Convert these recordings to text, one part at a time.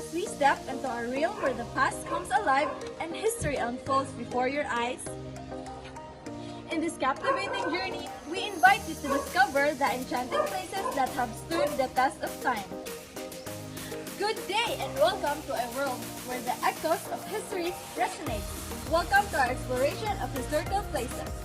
as we step into a realm where the past comes alive and history unfolds before your eyes. In this captivating journey, we invite you to discover the enchanting places that have stood the test of time. Good day and welcome to a world where the echoes of history resonate. Welcome to our exploration of historical places.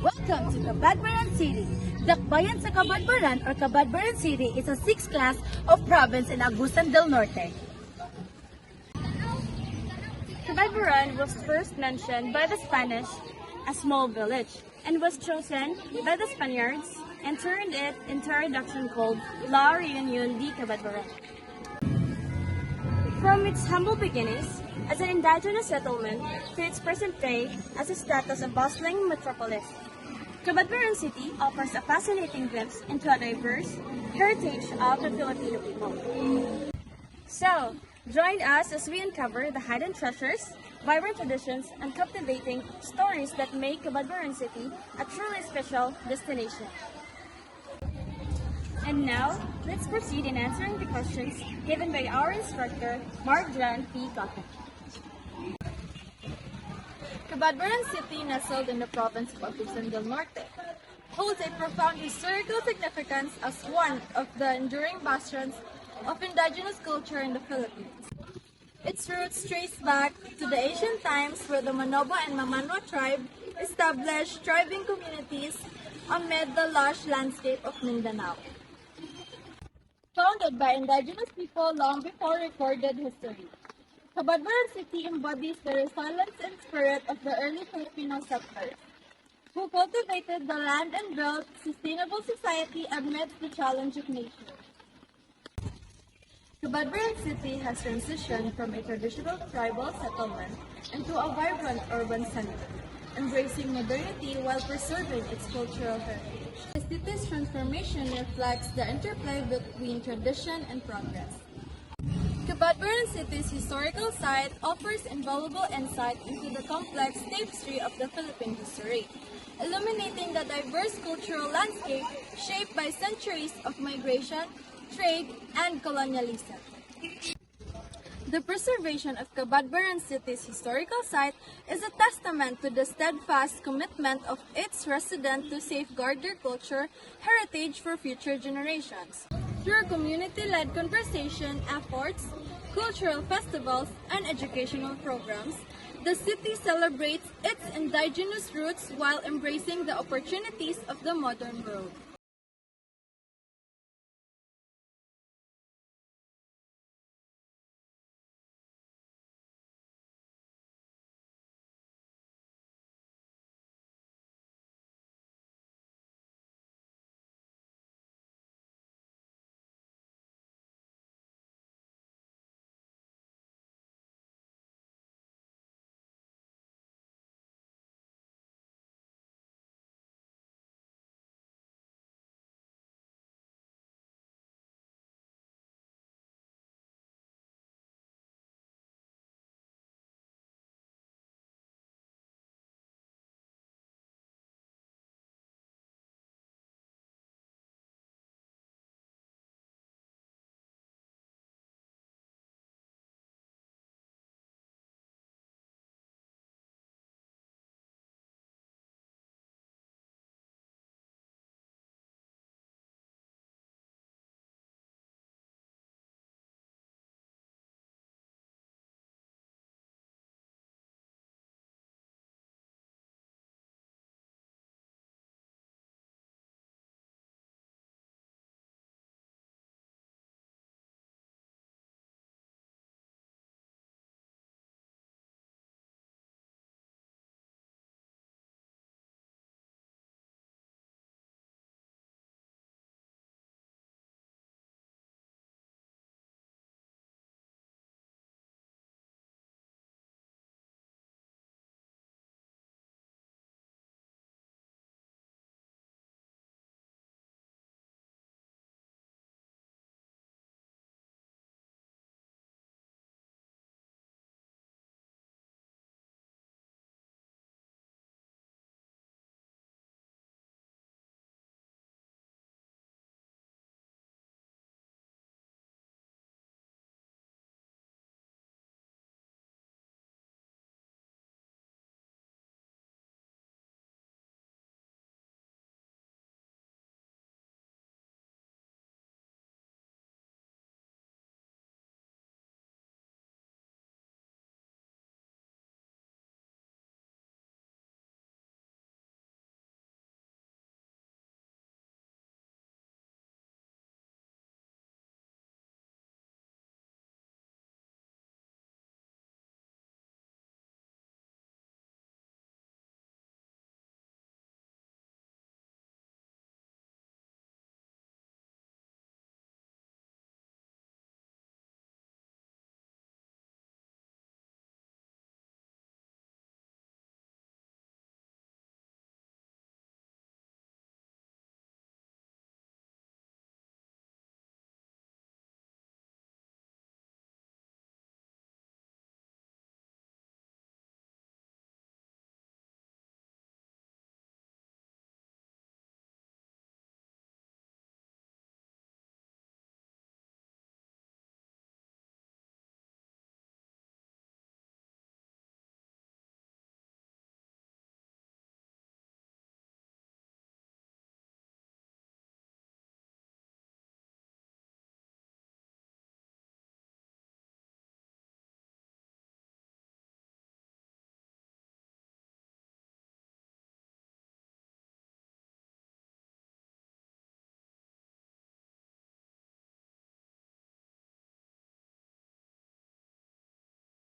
Welcome to Cabadbaran City. Dakbayan sa Cabadbaran or Cabadbaran City is a sixth class of province in Agusan del Norte. Cabadbaran was first mentioned by the Spanish, a small village, and was chosen by the Spaniards and turned it into a reduction called La Reunion de Cabadbaran. From its humble beginnings as an indigenous settlement to its present day as a status of bustling metropolis, Cabadbaran City offers a fascinating glimpse into a diverse heritage of the Filipino people. So, join us as we uncover the hidden treasures, vibrant traditions, and captivating stories that make Cabadbaran City a truly special destination. And now, let's proceed in answering the questions given by our instructor, Marjan P. GOTEM. Cabadbaran City, nestled in the province of Agusan del Norte, holds a profound historical significance as one of the enduring bastions of indigenous culture in the Philippines. Its roots trace back to the ancient times where the Manobo and Mamanwa tribe established thriving communities amid the lush landscape of Mindanao. Founded by indigenous people long before recorded history, Cabadbaran City embodies the resilience and spirit of the early Filipino settlers, who cultivated the land and built sustainable society amidst the challenge of nature. Cabadbaran City has transitioned from a traditional tribal settlement into a vibrant urban center, embracing modernity while preserving its cultural heritage. The city's transformation reflects the interplay between tradition and progress. Cabadbaran City's historical site offers invaluable insight into the complex tapestry of the Philippine history, illuminating the diverse cultural landscape shaped by centuries of migration, trade, and colonialism. The preservation of Cabadbaran City's historical site is a testament to the steadfast commitment of its residents to safeguard their culture heritage for future generations. Through community-led conversation efforts, cultural festivals, and educational programs, the city celebrates its indigenous roots while embracing the opportunities of the modern world.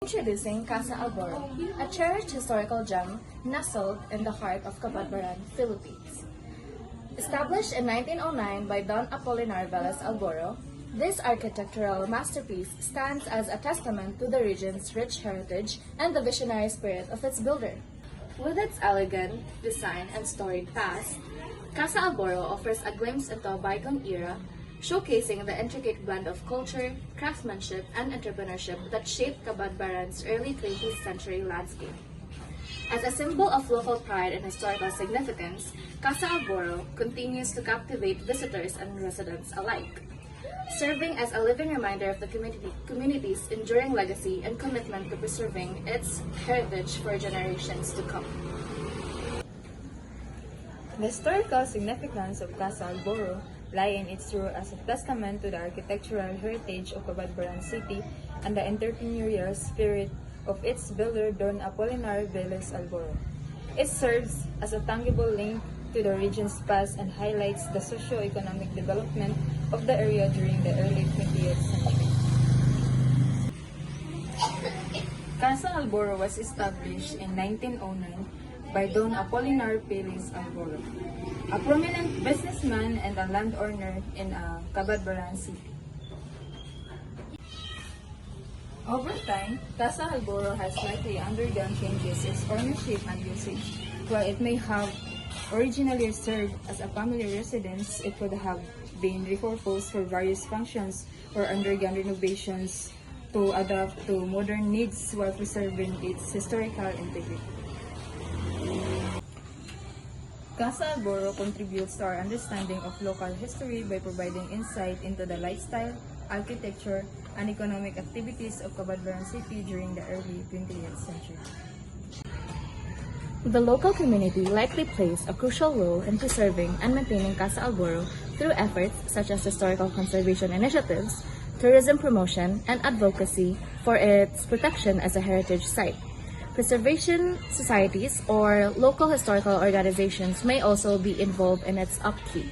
Introducing Casa Alburo, a cherished historical gem nestled in the heart of Cabadbaran, Philippines. Established in 1909 by Don Apolinar Velez Alburo, this architectural masterpiece stands as a testament to the region's rich heritage and the visionary spirit of its builder. With its elegant design and storied past, Casa Alburo offers a glimpse into a bygone era, showcasing the intricate blend of culture, craftsmanship, and entrepreneurship that shaped Cabadbaran's early 20th century landscape. As a symbol of local pride and historical significance, Casa Alburo continues to captivate visitors and residents alike, serving as a living reminder of the community's enduring legacy and commitment to preserving its heritage for generations to come. The historical significance of Casa Alburo lie in its role as a testament to the architectural heritage of Cabadbaran City and the entrepreneurial spirit of its builder Don Apolinar Velez Alburo. It serves as a tangible link to the region's past and highlights the socio-economic development of the area during the early 20th century. Casa Alburo was established in 1909 by Don Apolinar Velez Alburo, a prominent businessman and a landowner in Cabadbaran City. Over time, Casa Alburo has slightly undergone changes in its ownership and usage. While it may have originally served as a family residence, it could have been repurposed for various functions or undergone renovations to adapt to modern needs while preserving its historical integrity. Casa Alburo contributes to our understanding of local history by providing insight into the lifestyle, architecture, and economic activities of Cabadbaran City during the early 20th century. The local community likely plays a crucial role in preserving and maintaining Casa Alburo through efforts such as historical conservation initiatives, tourism promotion, and advocacy for its protection as a heritage site. Preservation societies or local historical organizations may also be involved in its upkeep.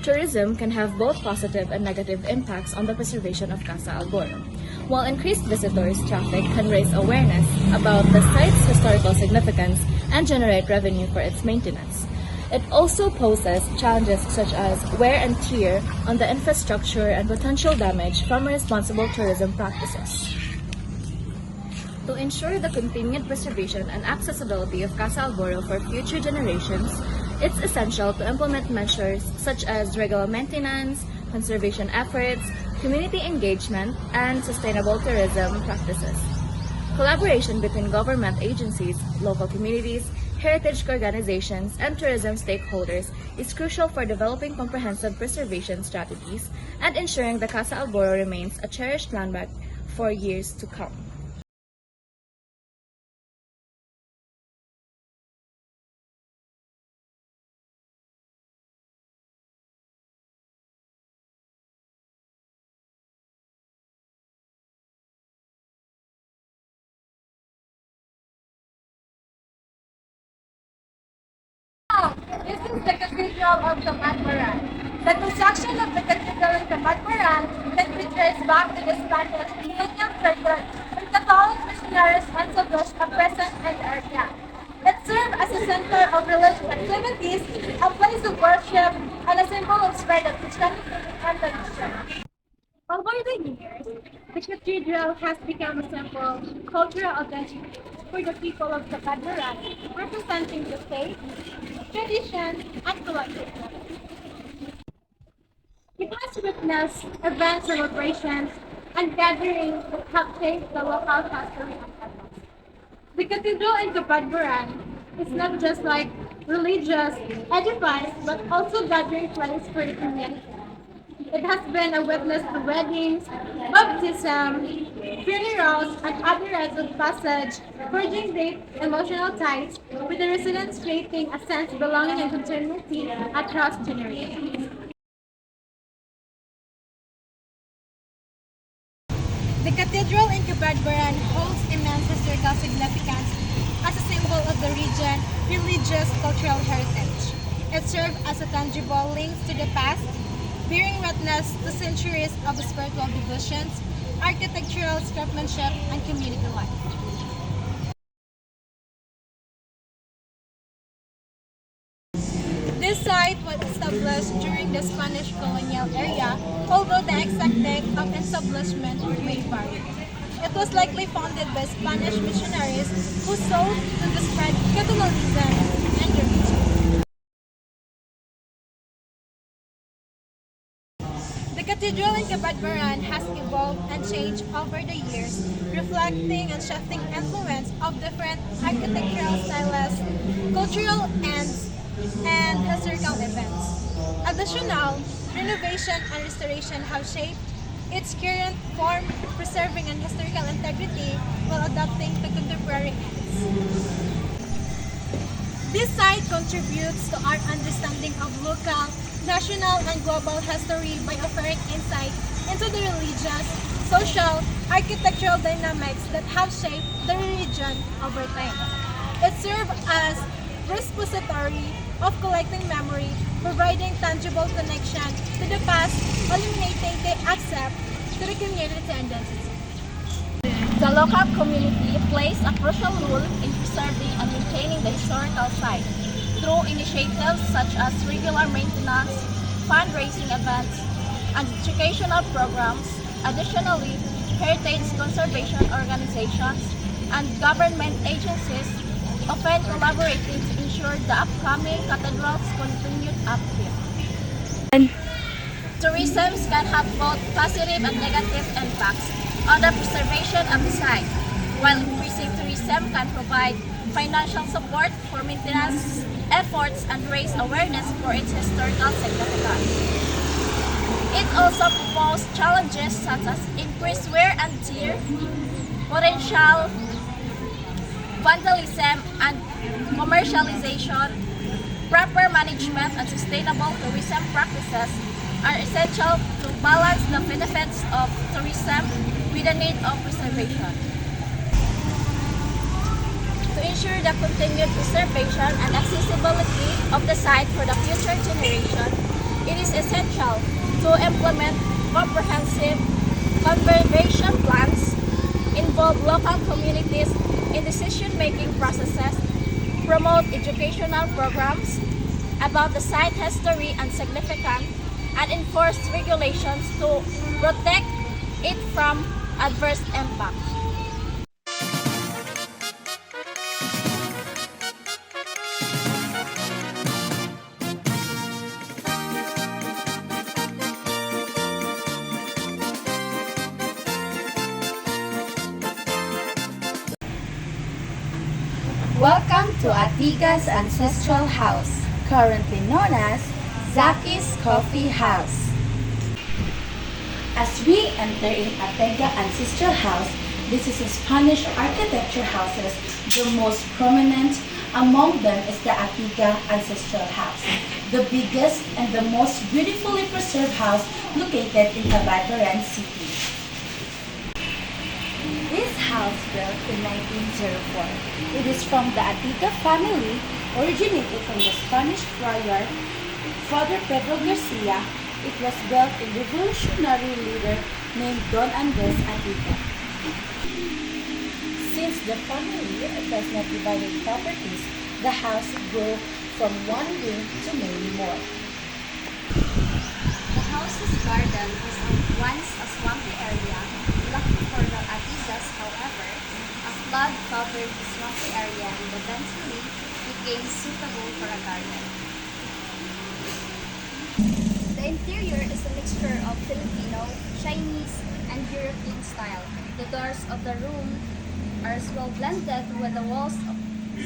Tourism can have both positive and negative impacts on the preservation of Casa Alburo. While increased visitors traffic can raise awareness about the site's historical significance and generate revenue for its maintenance, it also poses challenges such as wear and tear on the infrastructure and potential damage from irresponsible tourism practices. To ensure the continued preservation and accessibility of Casa Alburo for future generations, it's essential to implement measures such as regular maintenance, conservation efforts, community engagement, and sustainable tourism practices. Collaboration between government agencies, local communities, heritage organizations, and tourism stakeholders is crucial for developing comprehensive preservation strategies and ensuring the Casa Alburo remains a cherished landmark for years to come. This is the Cathedral of Cabadbaran. The construction of the Cathedral in Cabadbaran can be traced back to the Spanish colonial period when Catholic missionaries established a presence in the area. It served as a center of religious activities, a place of worship, and a symbol of spread of Christianity and tradition. Over the years, the cathedral has become a symbol of cultural identity for the people of Cabadbaran, representing the faith, tradition, and collective memory. It has witnessed event celebrations and gatherings that have shaped the local history and ethics. The cathedral in Cabadbaran is not just like religious edifice, but also gathering place for the community. It has been a witness to weddings, baptism, funerals, and other rites of passage, forging deep emotional ties with the residents, creating a sense of belonging and continuity across generations. The cathedral in Cabadbaran holds immense historical significance as a symbol of the region's religious cultural heritage. It served as a tangible link to the past, bearing witness to centuries of spiritual devotions, architectural craftsmanship, and community life. This site was established during the Spanish colonial era, although the exact date of establishment may vary. It was likely founded by Spanish missionaries who sought to spread Catholicism in the region. The cathedral in Cabadbaran has evolved and changed over the years, reflecting and shifting influence of different architectural styles, cultural ends, and historical events. Additional renovation and restoration have shaped its current form, preserving and historical integrity while adapting to contemporary needs. This site contributes to our understanding of local, national, and global history by offering insight into the religious, social, architectural dynamics that have shaped the region over time. It serves as repository of collecting memory, providing tangible connection to the past, eliminating the accept to the community identity. The local community plays a crucial role in preserving and maintaining the historical site through initiatives such as regular maintenance, fundraising events, and educational programs. Additionally, heritage conservation organizations and government agencies often collaborating to ensure the upcoming cathedral's continued upkeep. Tourism can have both positive and negative impacts on the preservation of the site, while increasing tourism can provide financial support for maintenance efforts and raise awareness for its historical significance. It also poses challenges such as increased wear and tear, potential vandalism, and commercialization. Proper management and sustainable tourism practices are essential to balance the benefits of tourism with the need of preservation. To ensure the continued preservation and accessibility of the site for the future generation, it is essential to implement comprehensive conservation plans, involve local communities in decision-making processes, promote educational programs about the site history and significance, and enforce regulations to protect it from adverse impacts. Welcome to Atega's Ancestral House, currently known as Zaki's Coffee House. As we enter in Atega Ancestral House, this is a Spanish architecture houses. The most prominent among them is the Atega Ancestral House, the biggest and the most beautifully preserved house located in Cabadbaran City. This house built in 1904. It is from the Atega family, originated from the Spanish friar Father Pedro Garcia. It was built in revolutionary leader named Don Andres Atega. Since the family does not divide properties, the house grew from one wing to many more. The house's garden was once a swampy area. Lucky for the Ategas, however, a flood covered the swampy area and eventually became suitable for a garden. The interior is a mixture of Filipino, Chinese, and European style. The doors of the room are as well blended with the walls,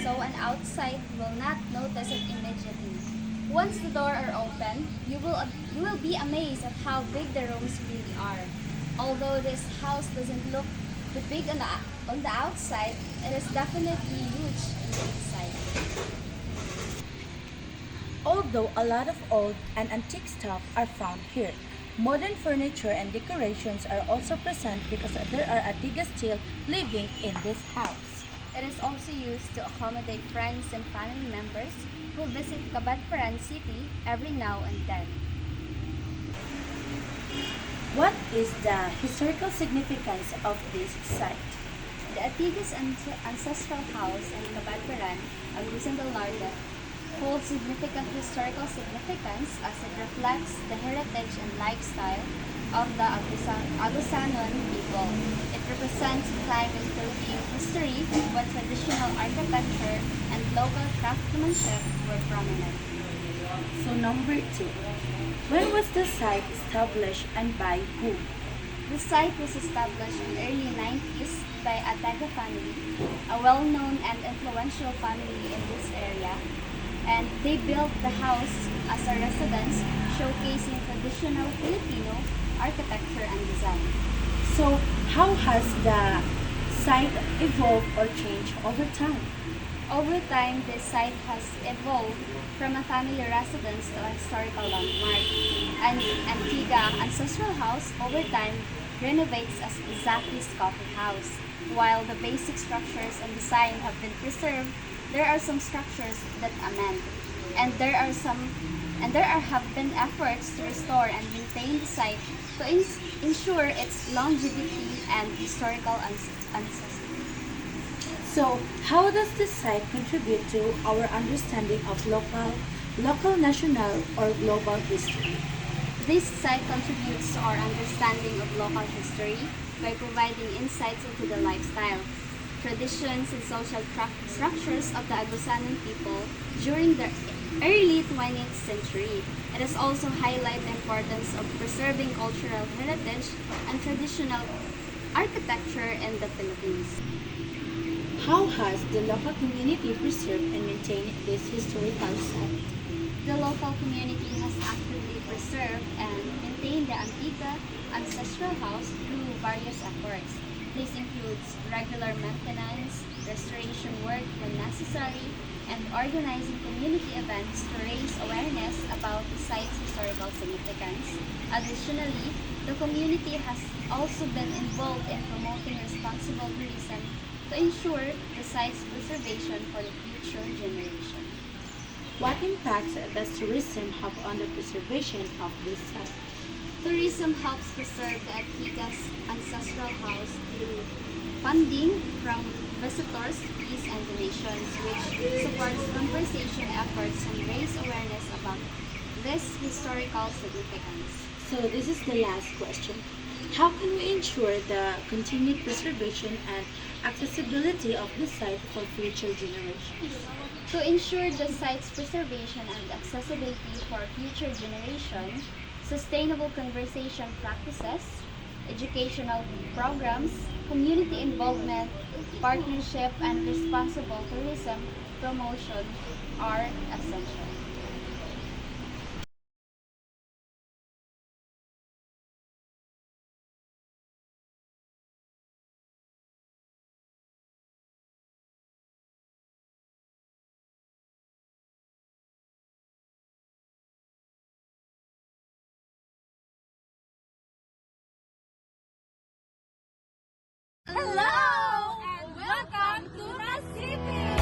so an outside will not notice it immediately. Once the doors are open, you will be amazed at how big the rooms really are. Although this house doesn't look too big on the outside, it is definitely huge on the inside. Although a lot of old and antique stuff are found here, modern furniture and decorations are also present because there are Ategas still living in this house. It is also used to accommodate friends and family members who visit Cabadbaran City every now and then. What is the historical significance of this site? The Atega's ancestral house in Cabadbaran, Agusan del Norte, holds significant historical significance as it reflects the heritage and lifestyle of the Agusanon people. It represents a time in Philippine history when traditional architecture and local craftsmanship were prominent. So number 2. When was the site established and by whom? The site was established in early 90s by Atega family, a well-known and influential family in this area, and they built the house as a residence showcasing traditional Filipino architecture and design. So how has the site evolved or changed over time? Over time, this site has evolved from a family residence to a historical landmark. An Antigua ancestral house over time renovates as Zaki's Coffee House. While the basic structures and design have been preserved, there are some structures that amend, and there have been efforts to restore and maintain the site to ensure its longevity and historical ancestry. So how does this site contribute to our understanding of local, national, or global history? This site contributes to our understanding of local history by providing insights into the lifestyle, traditions, and social structures of the Agusanon people during the early 20th century. It has also highlighted the importance of preserving cultural heritage and traditional architecture in the Philippines. How has the local community preserved and maintained this historical site? The local community has actively preserved and maintained the Antigua ancestral house through various efforts. This includes regular maintenance, restoration work when necessary, and organizing community events to raise awareness about the site's historical significance. Additionally, the community has also been involved in promoting responsible tourism to ensure the site's preservation for the future generation. What impacts does tourism have on the preservation of this site? Tourism helps preserve the Ataga's ancestral house through funding from visitors, fees, and donations, which supports conservation efforts and raise awareness about this historical significance. So this is the last question. How can we ensure the continued preservation and accessibility of the site for future generations? To ensure the site's preservation and accessibility for future generations, sustainable conservation practices, educational programs, community involvement, partnership, and responsible tourism promotion are essential. Hello and welcome to Nasipit!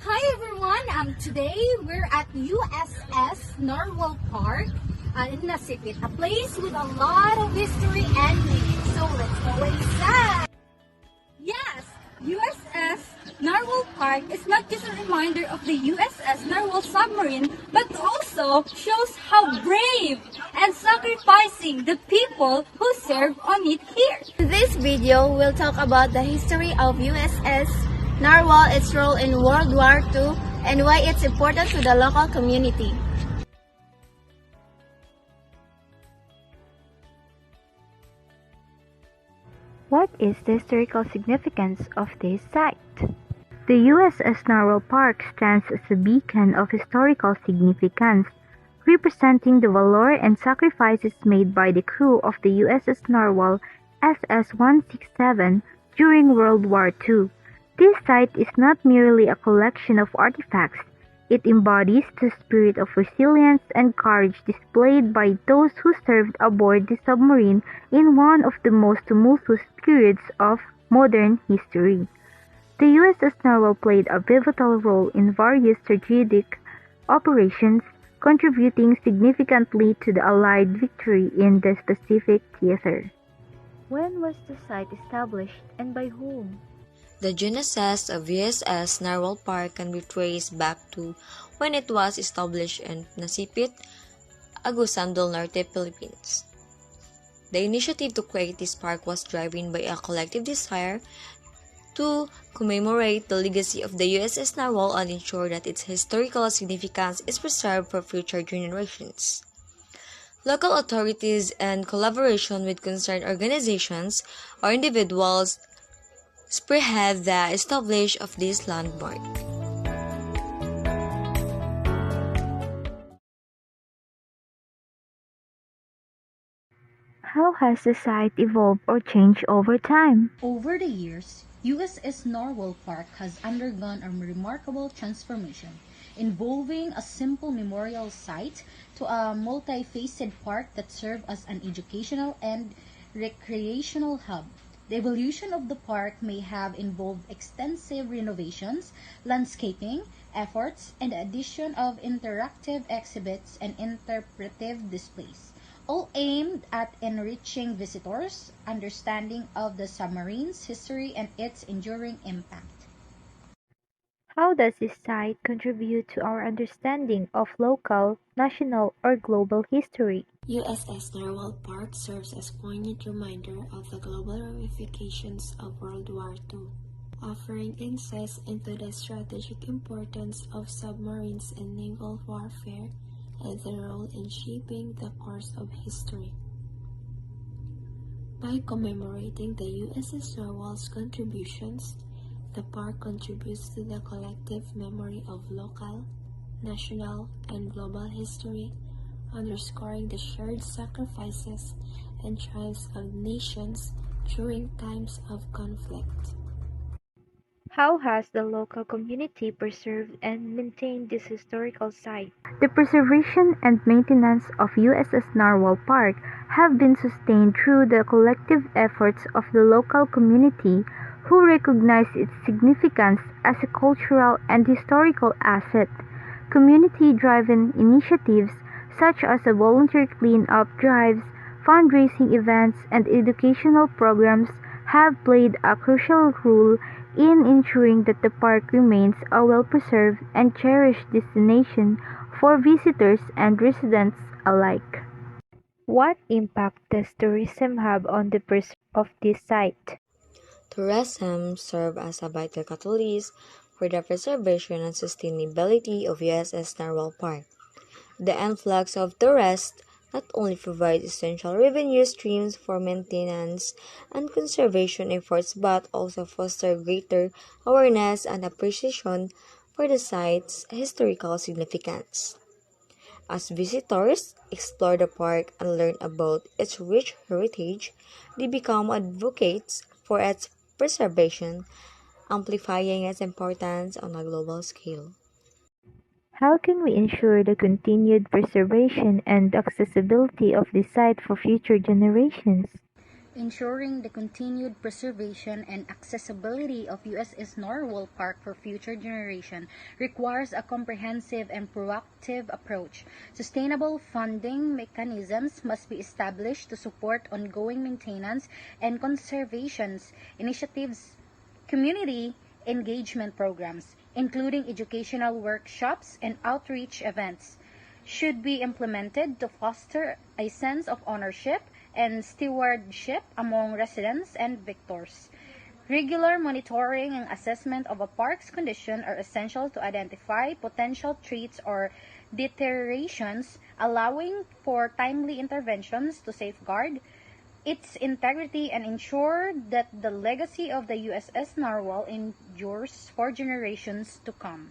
Hi everyone! Today we're at USS Narwhal Park in Nasipit, a place with a lot of history and meaning. So let's go inside! Yes! USS Narwhal Park is not just a reminder of the USS Narwhal submarine, but also shows how brave and sacrificing the people who serve on it here. In this video, we'll talk about the history of USS Narwhal, its role in World War II, and why it's important to the local community. What is the historical significance of this site? The USS Narwhal Park stands as a beacon of historical significance, representing the valor and sacrifices made by the crew of the USS Narwhal SS-167 during World War II. This site is not merely a collection of artifacts, it embodies the spirit of resilience and courage displayed by those who served aboard the submarine in one of the most tumultuous periods of modern history. The USS Narwhal played a pivotal role in various strategic operations, contributing significantly to the Allied victory in the Pacific theater. When was the site established and by whom? The genesis of USS Narwhal Park can be traced back to when it was established in Nasipit, Agusan del Norte, Philippines. The initiative to create this park was driven by a collective desire to commemorate the legacy of the USS Narwhal and ensure that its historical significance is preserved for future generations. Local authorities, in collaboration with concerned organizations or individuals, spearhead the establishment of this landmark. How has the site evolved or changed over time? Over the years, USS Narwhal Park has undergone a remarkable transformation, involving a simple memorial site to a multi-faceted park that serves as an educational and recreational hub. The evolution of the park may have involved extensive renovations, landscaping efforts, and the addition of interactive exhibits and interpretive displays, all aimed at enriching visitors' understanding of the submarine's history and its enduring impact. How does this site contribute to our understanding of local, national, or global history? USS Narwhal Park serves as a poignant reminder of the global ramifications of World War II, offering insights into the strategic importance of submarines in naval warfare and their role in shaping the course of history. By commemorating the USS Narwhal's contributions, the park contributes to the collective memory of local, national, and global history, underscoring the shared sacrifices and triumphs of nations during times of conflict. How has the local community preserved and maintained this historical site? The preservation and maintenance of USS Narwhal Park have been sustained through the collective efforts of the local community, who recognize its significance as a cultural and historical asset. Community-driven initiatives such as a volunteer clean-up drives, fundraising events, and educational programs have played a crucial role in ensuring that the park remains a well-preserved and cherished destination for visitors and residents alike. What impact does tourism have on the preservation of this site? Tourism serves as a vital catalyst for the preservation and sustainability of USS Narwhal Park. The influx of tourists not only provides essential revenue streams for maintenance and conservation efforts but also fosters greater awareness and appreciation for the site's historical significance. As visitors explore the park and learn about its rich heritage, they become advocates for its preservation, amplifying its importance on a global scale. How can we ensure the continued preservation and accessibility of this site for future generations? Ensuring the continued preservation and accessibility of USS Narwhal Park for future generations requires a comprehensive and proactive approach. Sustainable funding mechanisms must be established to support ongoing maintenance and conservation initiatives. Community engagement programs, including educational workshops and outreach events, should be implemented to foster a sense of ownership and stewardship among residents and visitors. Regular monitoring and assessment of a park's condition are essential to identify potential threats or deteriorations, allowing for timely interventions to safeguard its integrity and ensure that the legacy of the USS Narwhal endures endures for generations to come.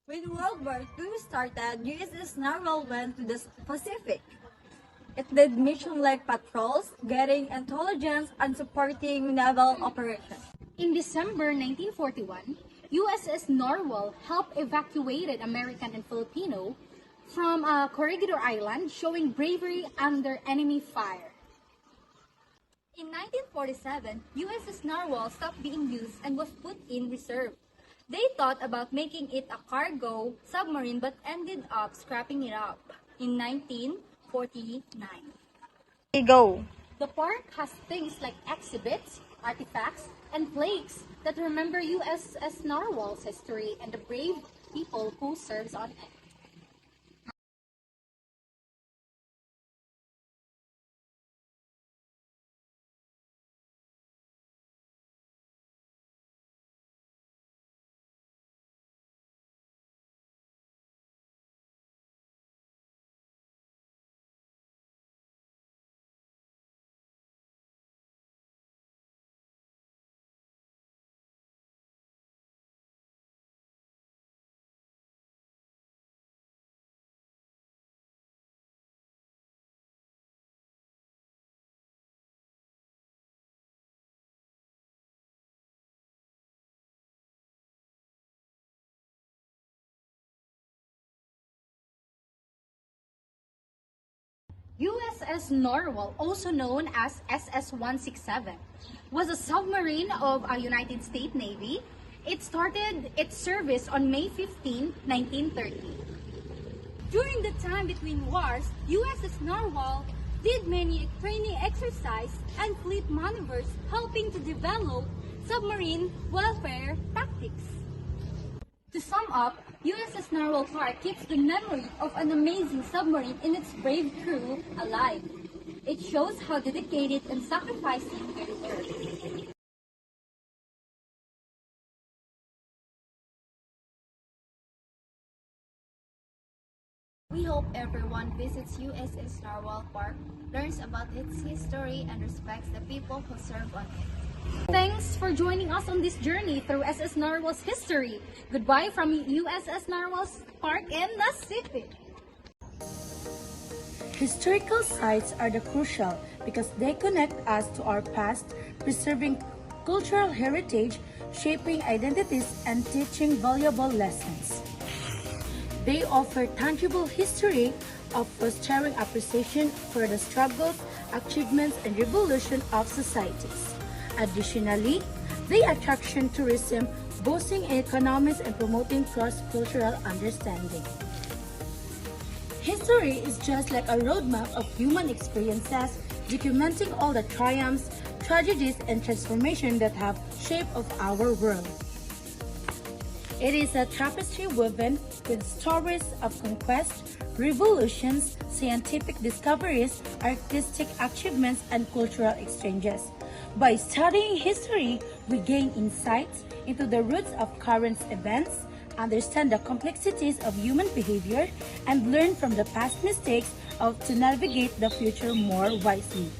When World War II started, USS Narwhal went to the Pacific. It did mission-like patrols, getting intelligence and supporting naval operations. In December 1941, USS Narwhal helped evacuated American and Filipino from Corregidor Island, showing bravery under enemy fire. In 1947, USS Narwhal stopped being used and was put in reserve. They thought about making it a cargo submarine but ended up scrapping it up in 1949. Go! The park has things like exhibits, artifacts, and plaques that remember USS Narwhal's history and the brave people who serves on it. USS Narwhal, also known as SS-167, was a submarine of a United States Navy. It started its service on May 15, 1930. During the time between wars, USS Narwhal did many training exercises and fleet maneuvers, helping to develop submarine warfare tactics. To sum up, USS Narwhal Park keeps the memory of an amazing submarine and its brave crew alive. It shows how dedicated and sacrificing they were. We hope everyone visits USS Narwhal Park, learns about its history, and respects the people who serve on it. Thanks for joining us on this journey through SS Narwhal's history. Goodbye from USS Narwhal's Park in Nasipit. Historical sites are the crucial because they connect us to our past, preserving cultural heritage, shaping identities, and teaching valuable lessons. They offer tangible history of fostering appreciation for the struggles, achievements, and revolution of societies. Additionally, they attract tourism, boosting economies and promoting cross-cultural understanding. History is just like a roadmap of human experiences, documenting all the triumphs, tragedies, and transformations that have shaped of our world. It is a tapestry woven with stories of conquest, revolutions, scientific discoveries, artistic achievements, and cultural exchanges. By studying history, we gain insights into the roots of current events, understand the complexities of human behavior, and learn from the past mistakes to navigate the future more wisely.